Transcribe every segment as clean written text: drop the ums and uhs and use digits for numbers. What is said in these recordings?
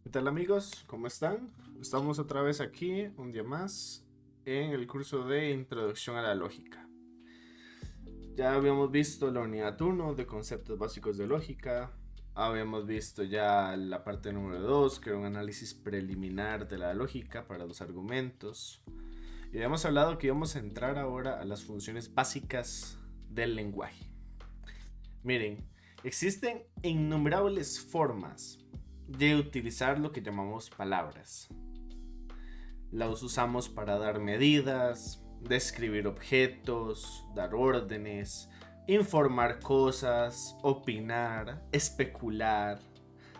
¿Qué tal amigos? ¿Cómo están? Estamos otra vez aquí, un día más, en el curso de Introducción a la Lógica. Ya habíamos visto la unidad 1 de conceptos básicos de lógica. Habíamos visto ya la parte número 2, que era un análisis preliminar de la lógica para los argumentos. Y habíamos hablado que íbamos a entrar ahora a las funciones básicas del lenguaje. Miren, existen innumerables formas de utilizar lo que llamamos palabras. Las usamos para dar medidas, describir objetos, dar órdenes, informar cosas, opinar, especular,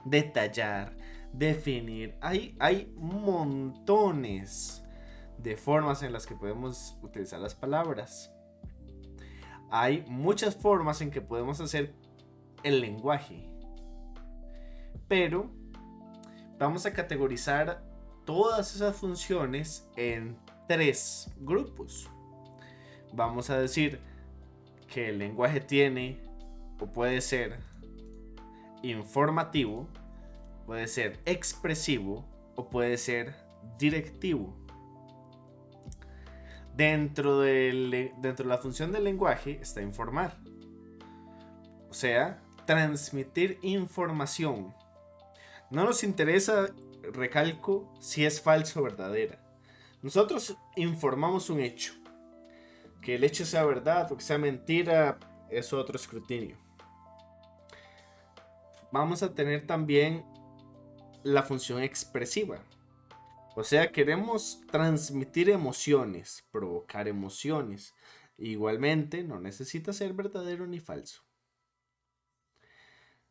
detallar, definir. Hay montones de formas en las que podemos utilizar las palabras. Hay muchas formas en que podemos hacer el lenguaje, pero vamos a categorizar todas esas funciones en tres grupos. Vamos a decir que el lenguaje tiene o puede ser informativo, puede ser expresivo o puede ser directivo. Dentro de la función del lenguaje está informar, o sea, transmitir información. No nos interesa, recalco, si es falso o verdadera. Nosotros informamos un hecho. Que el hecho sea verdad o que sea mentira es otro escrutinio. Vamos a tener también la función expresiva. O sea, queremos transmitir emociones, provocar emociones. Igualmente, no necesita ser verdadero ni falso.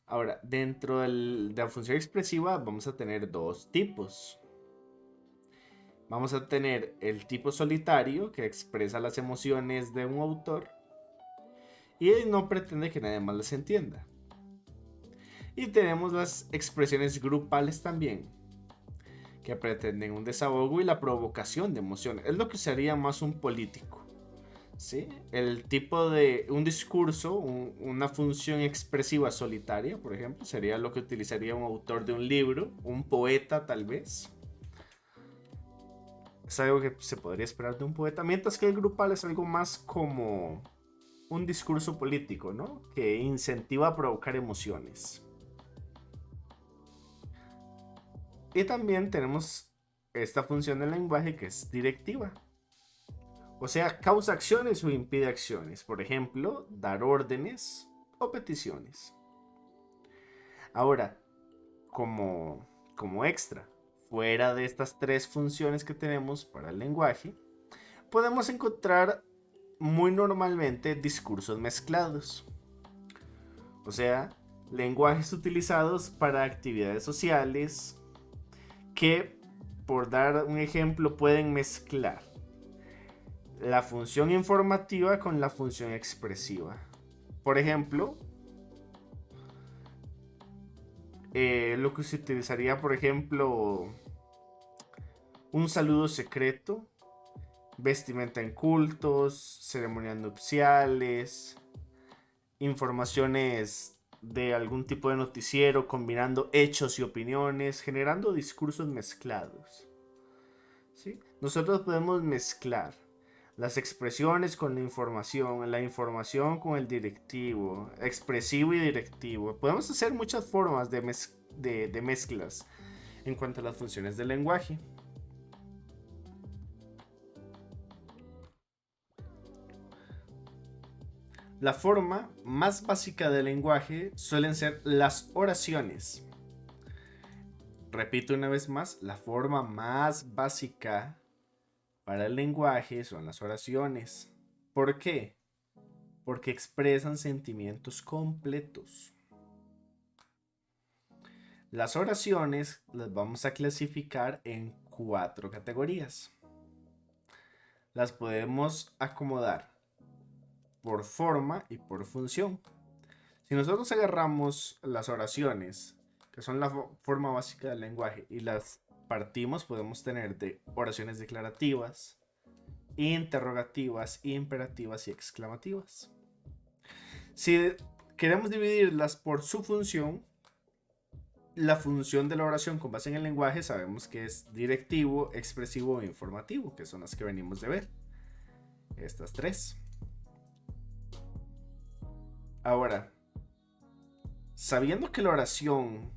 Ahora, dentro de la función expresiva vamos a tener dos tipos. Vamos a tener el tipo solitario, que expresa las emociones de un autor y no pretende que nadie más las entienda. Y tenemos las expresiones grupales también, que pretenden un desahogo y la provocación de emociones. Es lo que sería más un político. ¿Sí? El tipo de un discurso, una función expresiva solitaria, por ejemplo, sería lo que utilizaría un autor de un libro, un poeta tal vez. Es algo que se podría esperar de un poeta, mientras que el grupal es algo más como un discurso político, ¿no? Que incentiva a provocar emociones. Y también tenemos esta función del lenguaje que es directiva. O sea, causa acciones o impide acciones. Por ejemplo, dar órdenes o peticiones. Ahora, como extra, fuera de estas tres funciones que tenemos para el lenguaje, podemos encontrar muy normalmente discursos mezclados. O sea, lenguajes utilizados para actividades sociales que, por dar un ejemplo, pueden mezclar la función informativa con la función expresiva. Por ejemplo, lo que se utilizaría, por ejemplo, un saludo secreto, vestimenta en cultos, ceremonias nupciales, informaciones de algún tipo de noticiero combinando hechos y opiniones, generando discursos mezclados. ¿Sí? Nosotros podemos mezclar las expresiones con la información con el directivo, expresivo y directivo. Podemos hacer muchas formas de mezclas en cuanto a las funciones del lenguaje. La forma más básica del lenguaje suelen ser las oraciones. Repito una vez más, la forma más básica para el lenguaje son las oraciones. ¿Por qué? Porque expresan sentimientos completos. Las oraciones las vamos a clasificar en cuatro categorías. Las podemos acomodar por forma y por función. Si nosotros agarramos las oraciones, que son la forma básica del lenguaje, y las partimos, podemos tener de oraciones declarativas, interrogativas, imperativas y exclamativas. Si queremos dividirlas por su función, la función de la oración con base en el lenguaje sabemos que es directivo, expresivo e informativo, que son las que venimos de ver. Estas tres. Ahora, sabiendo que la oración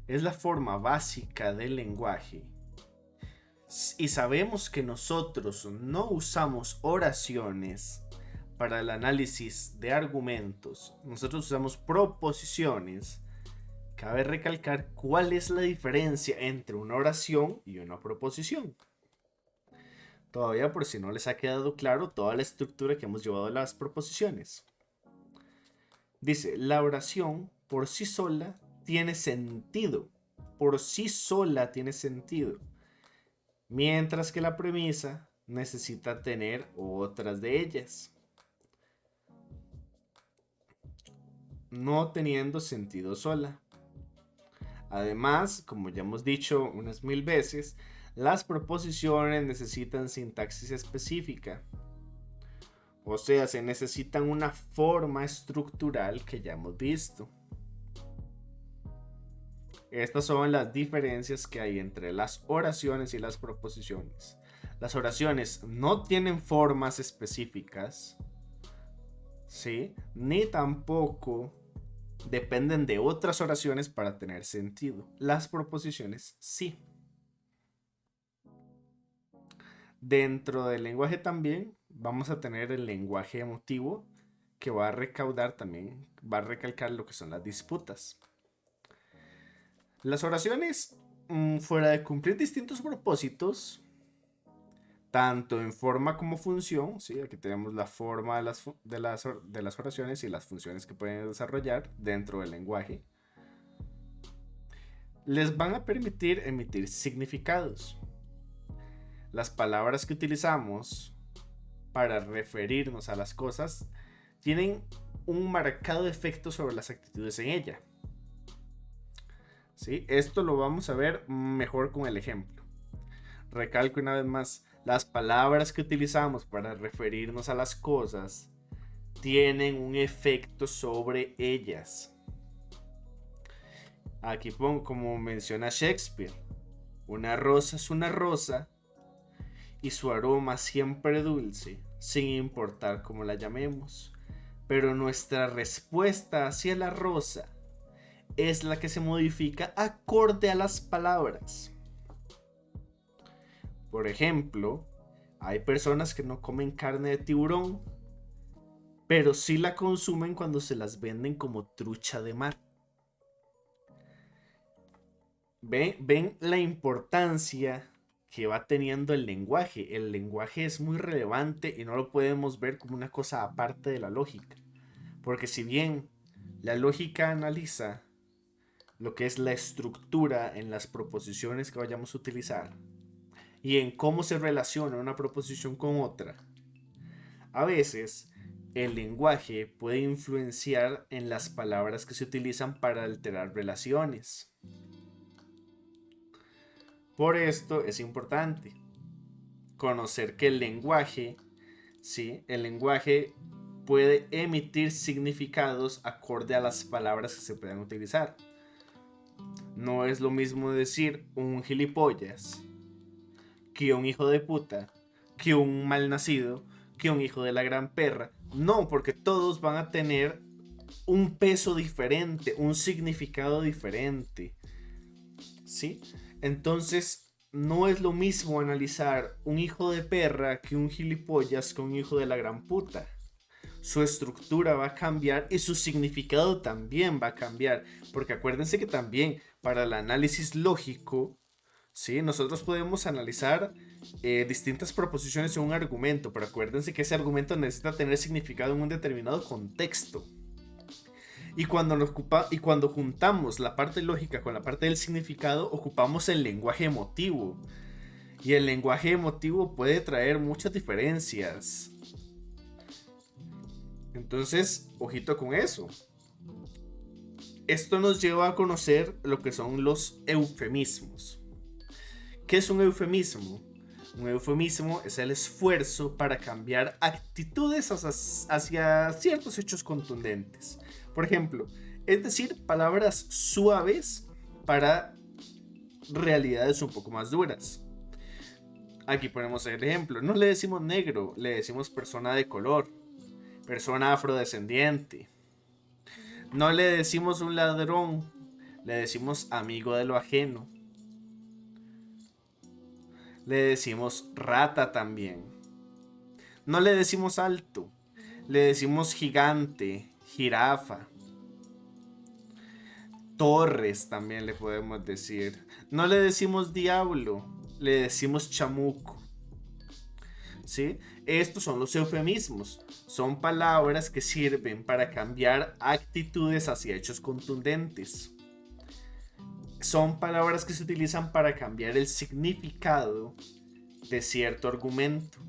es la forma básica del lenguaje y sabemos que nosotros no usamos oraciones para el análisis de argumentos, nosotros usamos proposiciones. Cabe recalcar cuál es la diferencia entre una oración y una proposición. Todavía, por si no les ha quedado claro toda la estructura que hemos llevado a las proposiciones. Dice, la oración por sí sola tiene sentido. Por sí sola tiene sentido. Mientras que la premisa necesita tener otras de ellas. No teniendo sentido sola. Además, como ya hemos dicho unas 1000 veces, las proposiciones necesitan sintaxis específica. O sea, se necesitan una forma estructural que ya hemos visto. Estas son las diferencias que hay entre las oraciones y las proposiciones. Las oraciones no tienen formas específicas, ¿sí? Ni tampoco dependen de otras oraciones para tener sentido. Las proposiciones sí. Dentro del lenguaje también vamos a tener el lenguaje emotivo, que va a recaudar también, va a recalcar lo que son las disputas. Las oraciones, fuera de cumplir distintos propósitos, tanto en forma como función, ¿sí? Aquí tenemos la forma de las oraciones y las funciones que pueden desarrollar dentro del lenguaje, les van a permitir emitir significados. Las palabras que utilizamos para referirnos a las cosas tienen un marcado efecto sobre las actitudes en ella. ¿Sí? Esto lo vamos a ver mejor con el ejemplo. Recalco una vez más, las palabras que utilizamos para referirnos a las cosas tienen un efecto sobre ellas. Aquí pongo, como menciona Shakespeare, una rosa es una rosa y su aroma siempre dulce, sin importar cómo la llamemos. Pero nuestra respuesta hacia la rosa es la que se modifica acorde a las palabras. Por ejemplo, hay personas que no comen carne de tiburón, pero sí la consumen cuando se las venden como trucha de mar. ¿Ven la importancia que va teniendo el lenguaje? El lenguaje es muy relevante y no lo podemos ver como una cosa aparte de la lógica. Porque si bien la lógica analiza lo que es la estructura en las proposiciones que vayamos a utilizar y en cómo se relaciona una proposición con otra, a veces el lenguaje puede influenciar en las palabras que se utilizan para alterar relaciones. Por esto es importante conocer que el lenguaje, ¿sí? El lenguaje puede emitir significados acorde a las palabras que se puedan utilizar. No es lo mismo decir un gilipollas que un hijo de puta, que un malnacido, que un hijo de la gran perra. No, porque todos van a tener un peso diferente, un significado diferente. ¿Sí? Entonces, no es lo mismo analizar un hijo de perra que un gilipollas que un hijo de la gran puta. Su estructura va a cambiar y su significado también va a cambiar. Porque acuérdense que también para el análisis lógico, ¿sí? Nosotros podemos analizar distintas proposiciones en un argumento, pero acuérdense que ese argumento necesita tener significado en un determinado contexto. Y cuando juntamos la parte lógica con la parte del significado, ocupamos el lenguaje emotivo. Y el lenguaje emotivo puede traer muchas diferencias. Entonces, ojito con eso. Esto nos lleva a conocer lo que son los eufemismos. ¿Qué es un eufemismo? Un eufemismo es el esfuerzo para cambiar actitudes hacia ciertos hechos contundentes. Por ejemplo, Es decir, palabras suaves para realidades un poco más duras. Aquí ponemos el ejemplo. No le decimos negro, le decimos persona de color, persona afrodescendiente. No le decimos un ladrón, le decimos amigo de lo ajeno. Le decimos rata también. No le decimos alto, le decimos gigante, jirafa. Torres también le podemos decir. No le decimos diablo, le decimos chamuco. ¿Sí? Estos son los eufemismos. Son palabras que sirven para cambiar actitudes hacia hechos contundentes. Son palabras que se utilizan para cambiar el significado de cierto argumento.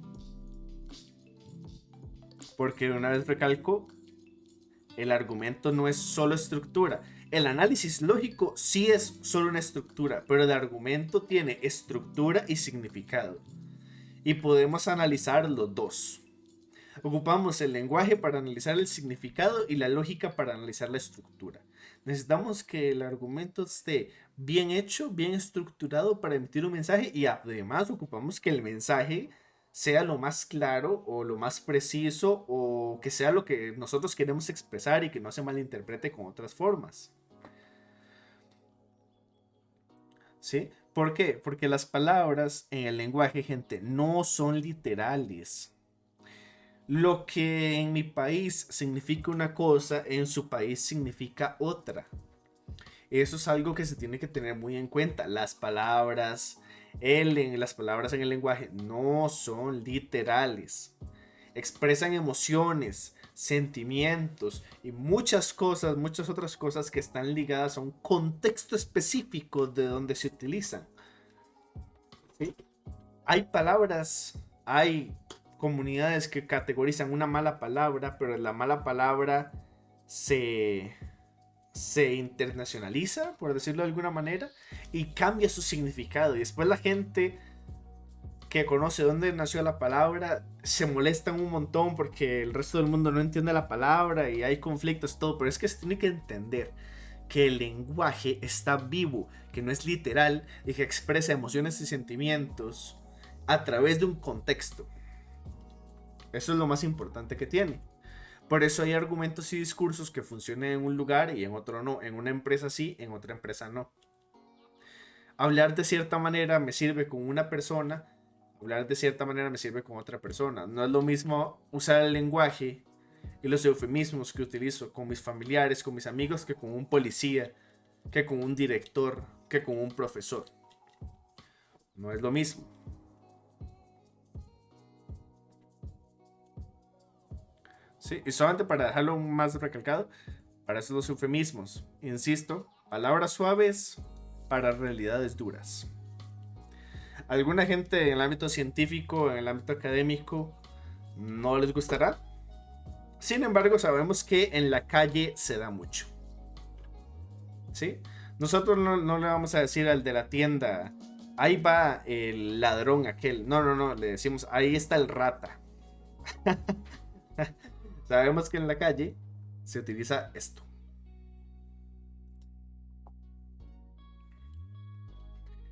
Porque una vez recalco, el argumento no es solo estructura. El análisis lógico sí es solo una estructura, pero el argumento tiene estructura y significado. Y podemos analizar los dos. Ocupamos el lenguaje para analizar el significado y la lógica para analizar la estructura. Necesitamos que el argumento esté bien hecho, bien estructurado para emitir un mensaje, y además ocupamos que el mensaje sea lo más claro o lo más preciso, o que sea lo que nosotros queremos expresar y que no se malinterprete con otras formas. ¿Sí? ¿Por qué? Porque las palabras en el lenguaje, gente, no son literales. Lo que en mi país significa una cosa, en su país significa otra. Eso es algo que se tiene que tener muy en cuenta. Las palabras en el lenguaje no son literales. Expresan emociones, sentimientos y muchas cosas, muchas otras cosas que están ligadas a un contexto específico de donde se utilizan. ¿Sí? Hay palabras, hay comunidades que categorizan una mala palabra, pero la mala palabra se internacionaliza, por decirlo de alguna manera, y cambia su significado. Y después la gente que conoce dónde nació la palabra se molestan un montón porque el resto del mundo no entiende la palabra y hay conflictos, todo. Pero es que se tiene que entender que el lenguaje está vivo, que no es literal y que expresa emociones y sentimientos a través de un contexto. Eso es lo más importante que tiene. Por eso hay argumentos y discursos que funcionan en un lugar y en otro no. En una empresa sí, en otra empresa no. Hablar de cierta manera me sirve con una persona, hablar de cierta manera me sirve con otra persona. No es lo mismo usar el lenguaje y los eufemismos que utilizo con mis familiares, con mis amigos, que con un policía, que con un director, que con un profesor. No es lo mismo. Sí, y solamente para dejarlo más recalcado, para eso los eufemismos. Insisto, palabras suaves para realidades duras. Alguna gente en el ámbito científico, en el ámbito académico, no les gustará. Sin embargo, sabemos que en la calle se da mucho. ¿Sí? Nosotros no le vamos a decir al de la tienda, ahí va el ladrón aquel. No, le decimos, ahí está el rata. Sabemos que en la calle se utiliza esto.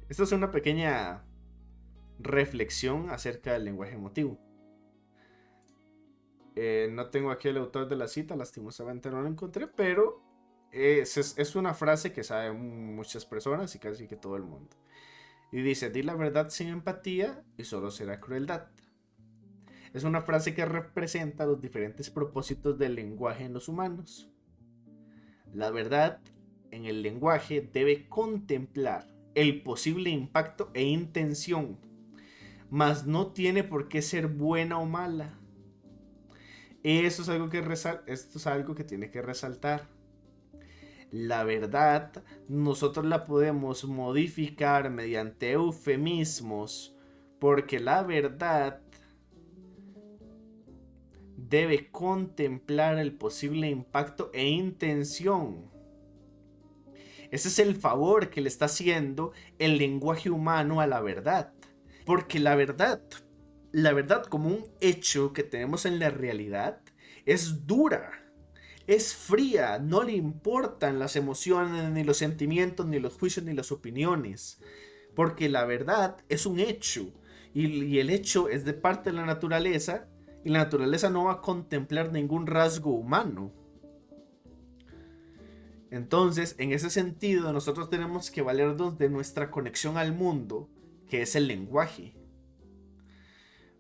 Esta es una pequeña reflexión acerca del lenguaje emotivo. No tengo aquí el autor de la cita, lastimosamente no lo encontré, pero es una frase que saben muchas personas y casi que todo el mundo. Y dice, di la verdad sin empatía y solo será crueldad. Es una frase que representa los diferentes propósitos del lenguaje en los humanos. La verdad en el lenguaje debe contemplar el posible impacto e intención, mas no tiene por qué ser buena o mala. Esto es algo que tiene que resaltar. La verdad, nosotros la podemos modificar mediante eufemismos, porque la verdad debe contemplar el posible impacto e intención. Ese es el favor que le está haciendo el lenguaje humano a la verdad. Porque la verdad como un hecho que tenemos en la realidad, es dura. es fría, no le importan las emociones, ni los sentimientos, ni los juicios, ni las opiniones. Porque la verdad es un hecho. Y el hecho es de parte de la naturaleza. Y la naturaleza no va a contemplar ningún rasgo humano. Entonces, en ese sentido, nosotros tenemos que valernos de nuestra conexión al mundo, que es el lenguaje.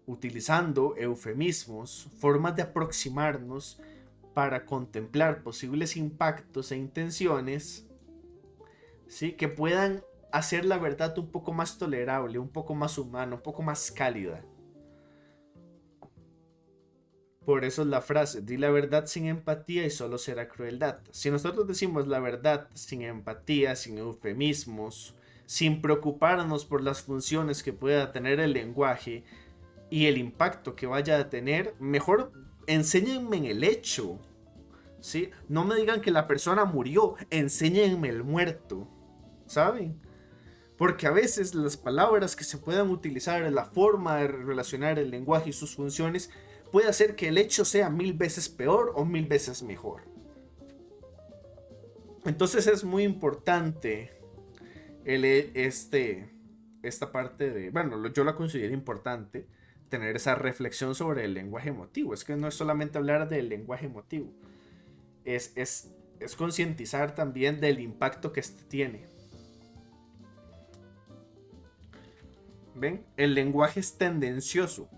Utilizando eufemismos, formas de aproximarnos para contemplar posibles impactos e intenciones, ¿sí? Que puedan hacer la verdad un poco más tolerable, un poco más humana, un poco más cálida. Por eso es la frase, di la verdad sin empatía y solo será crueldad. Si nosotros decimos la verdad sin empatía, sin eufemismos, sin preocuparnos por las funciones que pueda tener el lenguaje y el impacto que vaya a tener, mejor enséñenme en el hecho. ¿Sí? No me digan que la persona murió, enséñenme el muerto. ¿Saben? Porque a veces las palabras que se puedan utilizar, la forma de relacionar el lenguaje y sus funciones, puede hacer que el hecho sea 1000 veces peor o 1000 veces mejor. Entonces es muy importante esta parte de, bueno, yo la considero importante, tener esa reflexión sobre el lenguaje emotivo. Es que no es solamente hablar del lenguaje emotivo, es concientizar también del impacto que este tiene. ¿Ven? El lenguaje es tendencioso.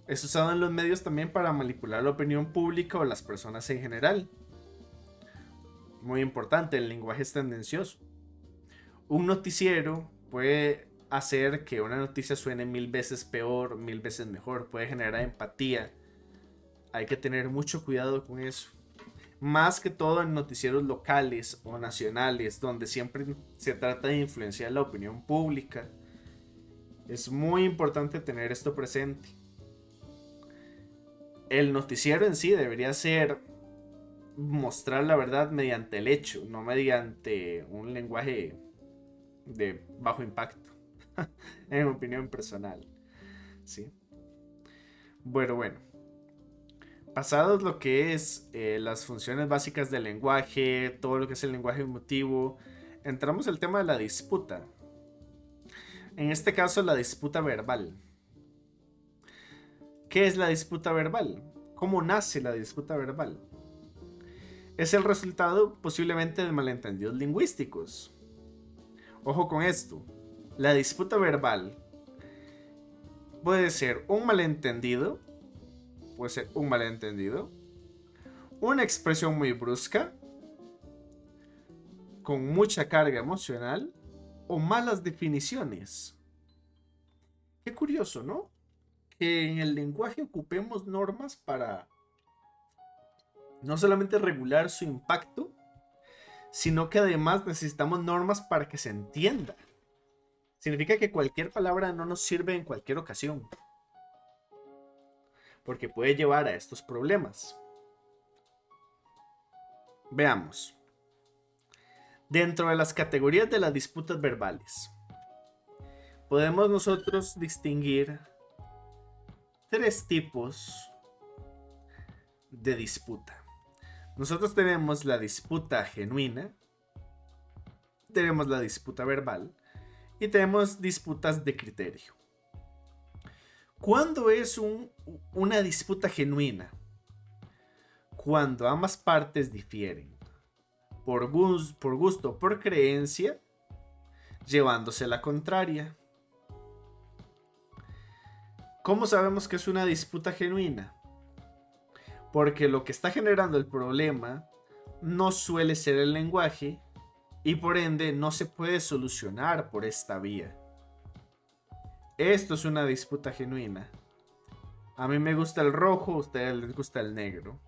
Es usado en los medios también para manipular la opinión pública o las personas en general. Muy importante, el lenguaje es tendencioso. Un noticiero puede hacer que una noticia suene 1000 veces peor, 1000 veces mejor. Puede generar empatía. Hay que tener mucho cuidado con eso. Más que todo en noticieros locales o nacionales, donde siempre se trata de influenciar la opinión pública. Es muy importante tener esto presente. El noticiero en sí debería ser mostrar la verdad mediante el hecho, no mediante un lenguaje de bajo impacto, en mi opinión personal. ¿Sí? Bueno. Pasados lo que es las funciones básicas del lenguaje, todo lo que es el lenguaje emotivo, entramos al tema de la disputa. En este caso, la disputa verbal. ¿Qué es la disputa verbal? ¿Cómo nace la disputa verbal? Es el resultado posiblemente de malentendidos lingüísticos. Ojo con esto. La disputa verbal puede ser un malentendido, una expresión muy brusca, con mucha carga emocional, o malas definiciones. Qué curioso, ¿no? Que en el lenguaje ocupemos normas para no solamente regular su impacto, sino que además necesitamos normas para que se entienda. Significa que cualquier palabra no nos sirve en cualquier ocasión, porque puede llevar a estos problemas. Veamos. Dentro de las categorías de las disputas verbales, podemos nosotros distinguir 3 tipos de disputa. Nosotros tenemos la disputa genuina, tenemos la disputa verbal y tenemos disputas de criterio. ¿Cuándo es una disputa genuina? Cuando ambas partes difieren, por gusto, por creencia, llevándose la contraria. ¿Cómo sabemos que es una disputa genuina? Porque lo que está generando el problema no suele ser el lenguaje y por ende no se puede solucionar por esta vía. Esto es una disputa genuina. A mí me gusta el rojo, a ustedes les gusta el negro.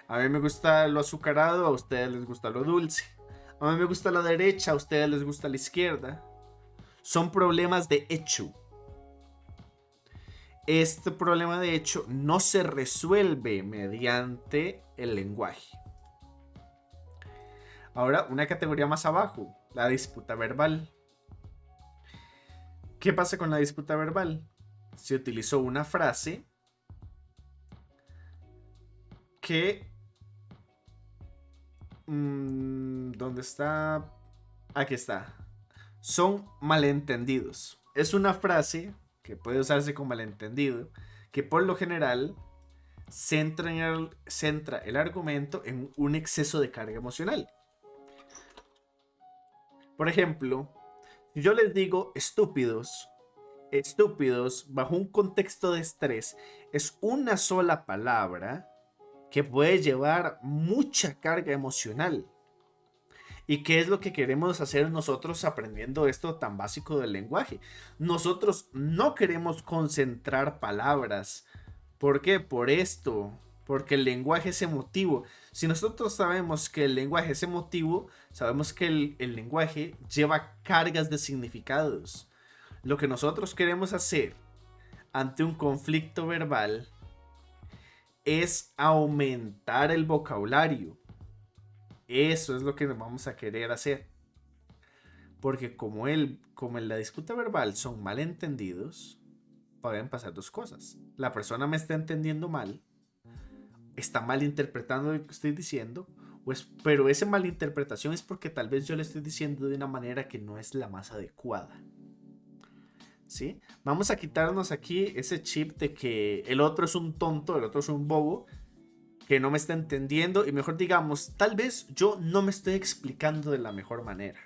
A mí me gusta lo azucarado, a ustedes les gusta lo dulce. A mí me gusta la derecha, a ustedes les gusta la izquierda. Son problemas de hecho. Este problema de hecho no se resuelve mediante el lenguaje. Ahora, una categoría más abajo, la disputa verbal. ¿Qué pasa con la disputa verbal? Se utilizó una frase que ¿Dónde está? Aquí está. Son malentendidos. Es una frase que puede usarse con malentendido, que por lo general centra el argumento en un exceso de carga emocional. Por ejemplo, si yo les digo estúpidos, estúpidos bajo un contexto de estrés, es una sola palabra que puede llevar mucha carga emocional. ¿Y qué es lo que queremos hacer nosotros aprendiendo esto tan básico del lenguaje? Nosotros no queremos concentrar palabras. ¿Por qué? Por esto. Porque el lenguaje es emotivo. Si nosotros sabemos que el lenguaje es emotivo, sabemos que el lenguaje lleva cargas de significados. Lo que nosotros queremos hacer ante un conflicto verbal es aumentar el vocabulario. Eso es lo que vamos a querer hacer. Porque como en la disputa verbal son malentendidos, pueden pasar dos cosas. La persona me está entendiendo mal, está malinterpretando lo que estoy diciendo, pero esa malinterpretación es porque tal vez yo le estoy diciendo de una manera que no es la más adecuada. ¿Sí? Vamos a quitarnos aquí ese chip de que el otro es un tonto, el otro es un bobo, que no me está entendiendo, y mejor digamos, tal vez yo no me estoy explicando de la mejor manera.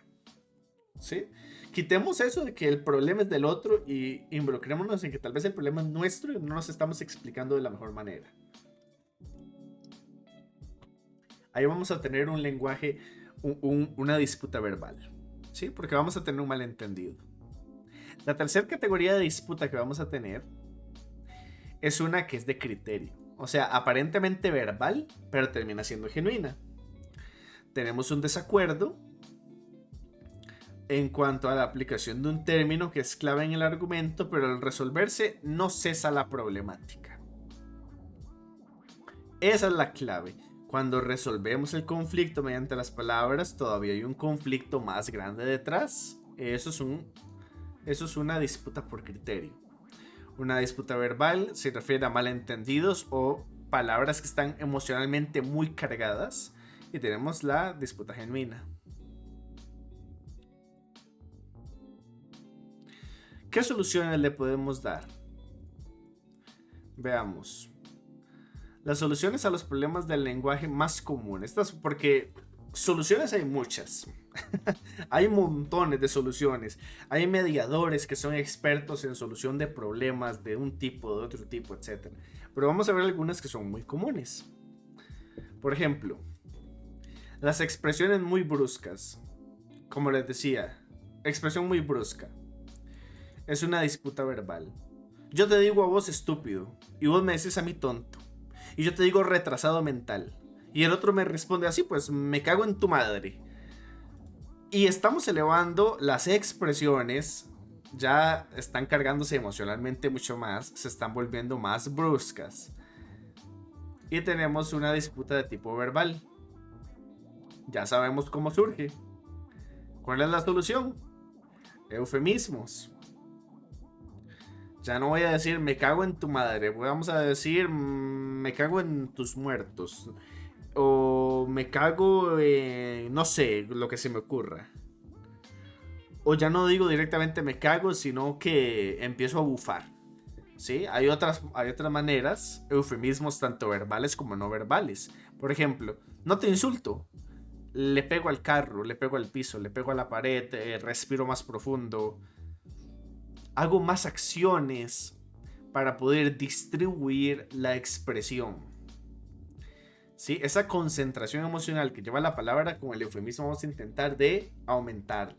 ¿Sí? Quitemos eso de que el problema es del otro y involucrémonos en que tal vez el problema es nuestro y no nos estamos explicando de la mejor manera. Ahí vamos a tener un lenguaje, una disputa verbal, ¿sí? Porque vamos a tener un malentendido. La tercera categoría de disputa que vamos a tener es una que es de criterio. O sea, aparentemente verbal, pero termina siendo genuina. Tenemos un desacuerdo en cuanto a la aplicación de un término que es clave en el argumento, pero al resolverse no cesa la problemática. Esa es la clave. Cuando resolvemos el conflicto mediante las palabras, todavía hay un conflicto más grande detrás. Eso es una disputa por criterio. Una disputa verbal se refiere a malentendidos o palabras que están emocionalmente muy cargadas. Y tenemos la disputa genuina. ¿Qué soluciones le podemos dar? Veamos. Las soluciones a los problemas del lenguaje más comunes. Porque soluciones hay muchas. Hay montones de soluciones. Hay mediadores que son expertos en solución de problemas de un tipo, de otro tipo, etc. Pero vamos a ver algunas que son muy comunes. Por ejemplo, las expresiones muy bruscas. Como les decía, expresión muy brusca. Es una disputa verbal. Yo te digo a vos estúpido y vos me decís a mí tonto. Y yo te digo retrasado mental. Y el otro me responde así, pues me cago en tu madre. Y estamos elevando las expresiones, ya están cargándose emocionalmente mucho más, se están volviendo más bruscas. Y tenemos una disputa de tipo verbal. Ya sabemos cómo surge. ¿Cuál es la solución? Eufemismos. Ya no voy a decir me cago en tu madre, vamos a decir me cago en tus muertos. O me cago en, no sé, lo que se me ocurra. O ya no digo directamente me cago, sino que empiezo a bufar. ¿Sí? Hay otras maneras, eufemismos tanto verbales como no verbales. Por ejemplo, no te insulto. Le pego al carro, le pego al piso, le pego a la pared, respiro más profundo. Hago más acciones para poder distribuir la expresión. ¿Sí? Esa concentración emocional que lleva la palabra con el eufemismo vamos a intentar de aumentar.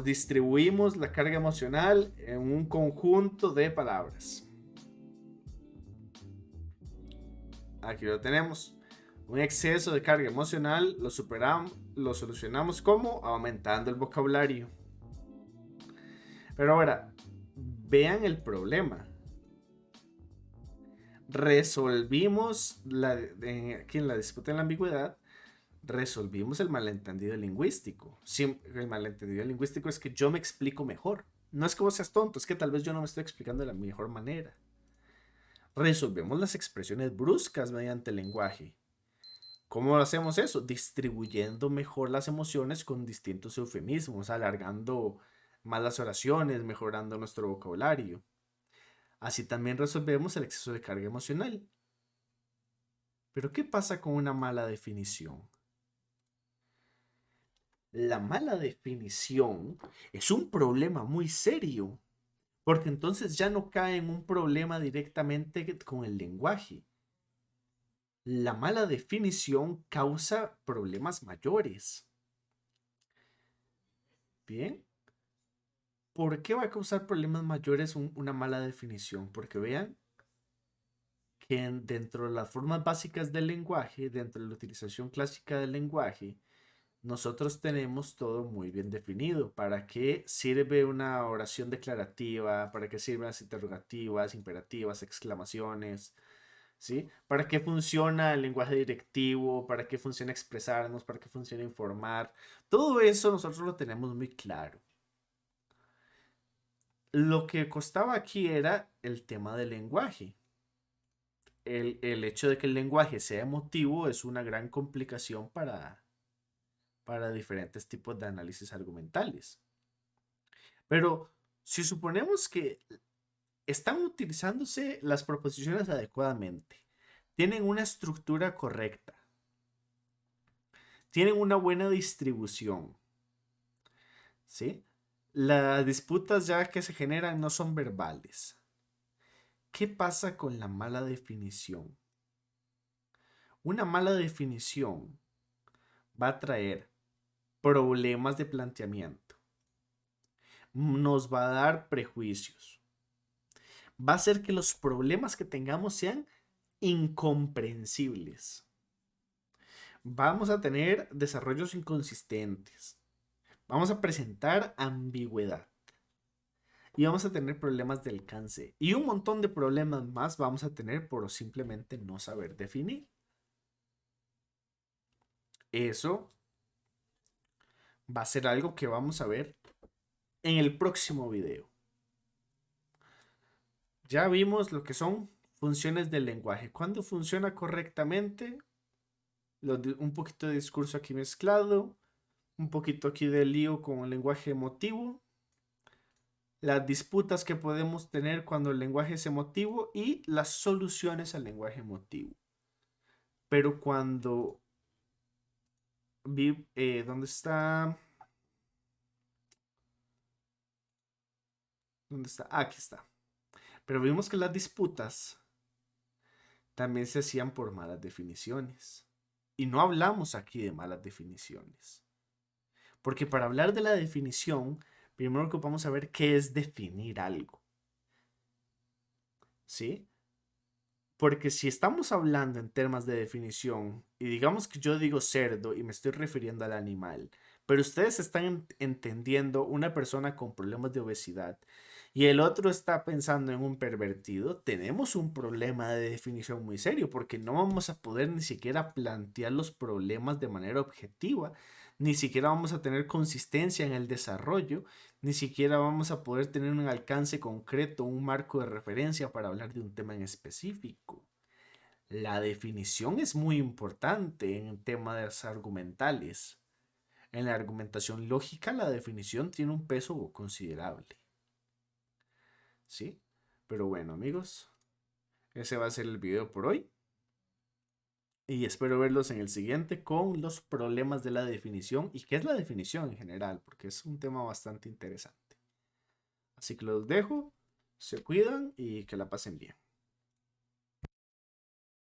Distribuimos la carga emocional en un conjunto de palabras. Aquí lo tenemos. Un exceso de carga emocional lo solucionamos como aumentando el vocabulario. Pero ahora, vean el problema. Resolvimos aquí en la disputa de la ambigüedad, resolvimos el malentendido lingüístico. El malentendido lingüístico es que yo me explico mejor. No es que vos seas tonto, es que tal vez yo no me estoy explicando de la mejor manera. Resolvemos las expresiones bruscas mediante el lenguaje. ¿Cómo hacemos eso? Distribuyendo mejor las emociones con distintos eufemismos, alargando más las oraciones, mejorando nuestro vocabulario. Así también resolvemos el exceso de carga emocional. Pero ¿qué pasa con una mala definición? La mala definición es un problema muy serio, porque entonces ya no cae en un problema directamente con el lenguaje. La mala definición causa problemas mayores. Bien, ¿por qué va a causar problemas mayores una mala definición? Porque vean que dentro de las formas básicas del lenguaje, dentro de la utilización clásica del lenguaje, nosotros tenemos todo muy bien definido. ¿Para qué sirve una oración declarativa? ¿Para qué sirven las interrogativas, imperativas, exclamaciones? ¿Sí? ¿Para qué funciona el lenguaje directivo? ¿Para qué funciona expresarnos? ¿Para qué funciona informar? Todo eso nosotros lo tenemos muy claro. Lo que costaba aquí era el tema del lenguaje. El hecho de que el lenguaje sea emotivo es una gran complicación para diferentes tipos de análisis argumentales. Pero si suponemos que están utilizándose las proposiciones adecuadamente, tienen una estructura correcta, tienen una buena distribución, ¿sí? Las disputas ya que se generan no son verbales. ¿Qué pasa con la mala definición? Una mala definición va a traer problemas de planteamiento, nos va a dar prejuicios, va a hacer que los problemas que tengamos sean incomprensibles. Vamos a tener desarrollos inconsistentes, vamos a presentar ambigüedad y vamos a tener problemas de alcance y un montón de problemas más vamos a tener por simplemente no saber definir. Eso va a ser algo que vamos a ver en el próximo video. Ya vimos lo que son funciones del lenguaje. Cuando funciona correctamente, un poquito de discurso aquí mezclado, un poquito aquí de lío con el lenguaje emotivo, las disputas que podemos tener cuando el lenguaje es emotivo y las soluciones al lenguaje emotivo. Pero cuando ¿dónde está? ¿Dónde está? Aquí está. Pero vimos que las disputas también se hacían por malas definiciones. Y no hablamos aquí de malas definiciones. Porque para hablar de la definición, primero que vamos a ver qué es definir algo. ¿Sí? Porque si estamos hablando en temas de definición, y digamos que yo digo cerdo y me estoy refiriendo al animal, pero ustedes están entendiendo una persona con problemas de obesidad y el otro está pensando en un pervertido, tenemos un problema de definición muy serio porque no vamos a poder ni siquiera plantear los problemas de manera objetiva, ni siquiera vamos a tener consistencia en el desarrollo, ni siquiera vamos a poder tener un alcance concreto, un marco de referencia para hablar de un tema en específico. La definición es muy importante en temas argumentales. En la argumentación lógica, la definición tiene un peso considerable. ¿Sí? Pero bueno, amigos, ese va a ser el video por hoy. Y espero verlos en el siguiente con los problemas de la definición y qué es la definición en general, porque es un tema bastante interesante. Así que los dejo, se cuidan y que la pasen bien.